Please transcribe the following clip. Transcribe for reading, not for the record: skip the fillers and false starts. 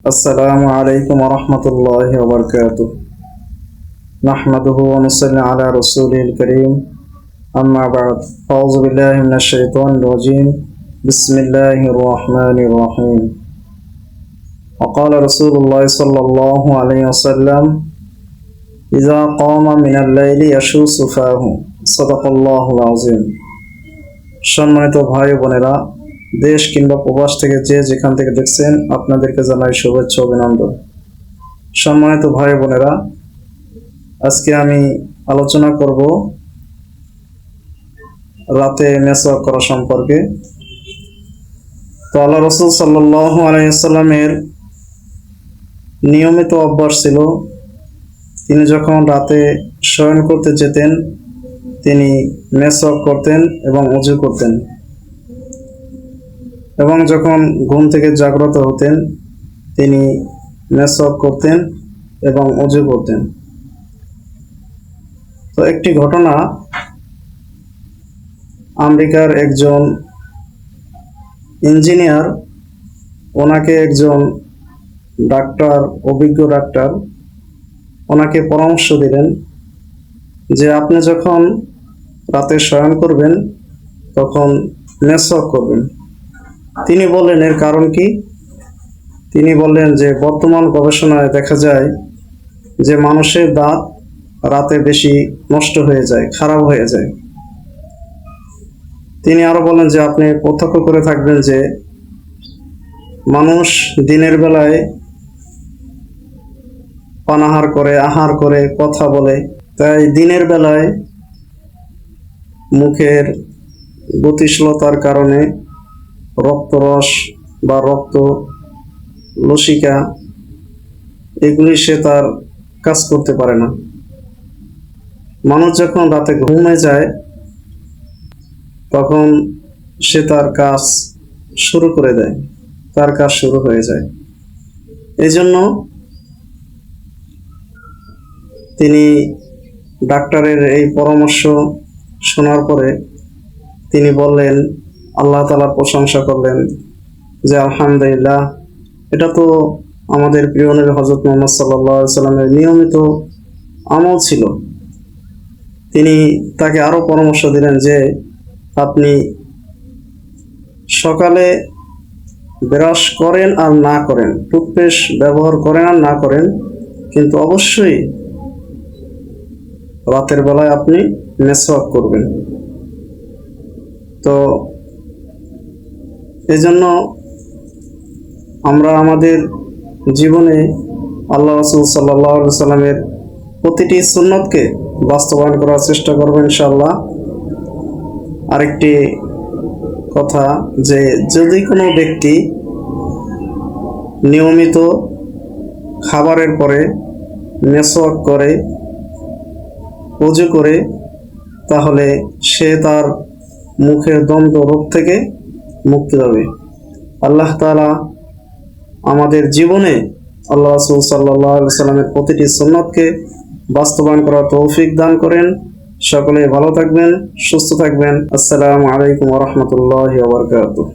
السلام عليكم ورحمة الله وبركاته. نحمده ونصلي على رسوله الكريم. أما بعد، أعوذ بالله من الشيطان الرجيم. بسم الله الرحمن الرحيم. وقال رسول الله صلى الله عليه وسلم: إذا قام من الليل يشوس فاه. صدق الله العظيم. সম্মানিত ভাই বোনেরা, দেশ কিংবা প্রবাস থেকে যে যেখান থেকে দেখছেন, আপনাদেরকে জানাই শুভেচ্ছা অভিনন্দন। সম্মানিত ভাই বোনেরা, আজকে আমি আলোচনা করব রাতে মেসওয়াক করা সম্পর্কে। তো আল্লাহ রাসূল সাল্লাল্লাহু আলাইহি ওয়াসাল্লামের নিয়মিত অভ্যাস ছিল, তিনি যখন রাতে শয়ন করতে যেতেন তিনি মেসওয়াক করতেন এবং ওযু করতেন, এবং যখন ঘুম থেকে জাগ্রত হতেন তিনি মেসওয়াক করতেন এবং ওযু করতেন। তো একটি ঘটনা, আমেরিকার একজন ইঞ্জিনিয়ার, ওনাকে একজন ডাক্তার, অভিজ্ঞ ডাক্তার ওনাকে পরামর্শ দিলেন যে আপনি যখন রাতে শয়ন করবেন তখন মেসওয়াক করবেন। তিনি বললেন এর কারণ কি? তিনি বললেন যে বর্তমান গবেষণায় দেখা যায় যে মানুষের দাঁত রাতে বেশি নষ্ট হয়ে যায়, খারাপ হয়ে যায়। তিনি আরো বলেন যে আপনি প্রত্যক্ষ করে থাকবেন যে মানুষ দিনের বেলায় পানাহার করে, আহার করে, কথা বলে, তাই দিনের বেলায় মুখের গতিশীলতার কারণে রক্তরস বা রক্ত লসিকা এগুলি সে তার কাজ করতে পারে না। মানুষ যখন রাতে ঘুমে যায় তখন সে তার কাজ শুরু করে দেয়, তার কাজ শুরু হয়ে যায়। এই জন্য তিনি ডাক্তারের এই পরামর্শ শোনার পরে তিনি বললেন, আল্লাহ তাআলার প্রশংসা করলেন যে আলহামদুলিল্লাহ, এটা তো আমাদের প্রিয় নবী হযরত মুহাম্মদ সাল্লাল্লাহু আলাইহি ওয়াসাল্লামের নিয়মিত আমল ছিল। তিনি তাকে আরো পরামর্শ দিলেন যে আপনি সকালে ব্রাশ করেন আর না করেন, টুথপেস্ট ব্যবহার করেন আর না করেন, কিন্তু অবশ্যই রাতের বেলায় আপনি মেসওয়াক করবেন। তো এই জন্য আমরা আমাদের জীবনে আল্লাহ রাসূল সাল্লাল্লাহু আলাইহি ওয়াসাল্লামের প্রতিটি সুন্নতকে বাস্তবায়ন করার চেষ্টা করব ইনশাআল্লাহ। আরেকটি কথা, যে যদি কোনো ব্যক্তি নিয়মিত খাবারের পরে মেসওয়াক করে, ওযু করে, তাহলে সে তার মুখের দন্ত রোগ থেকে মুক্তি পাবে। আল্লাহ তাআলা আমাদের জীবনে আল্লাহ রাসূল সাল্লাল্লাহু আলাইহি ওয়াসাল্লামের প্রতিটি সুন্নতকে বাস্তবায়ন করার তৌফিক দান করেন। সকলে ভালো থাকবেন, সুস্থ থাকবেন। আসসালামু আলাইকুম ওয়া রাহমাতুল্লাহি ওয়া বারাকাতুহু।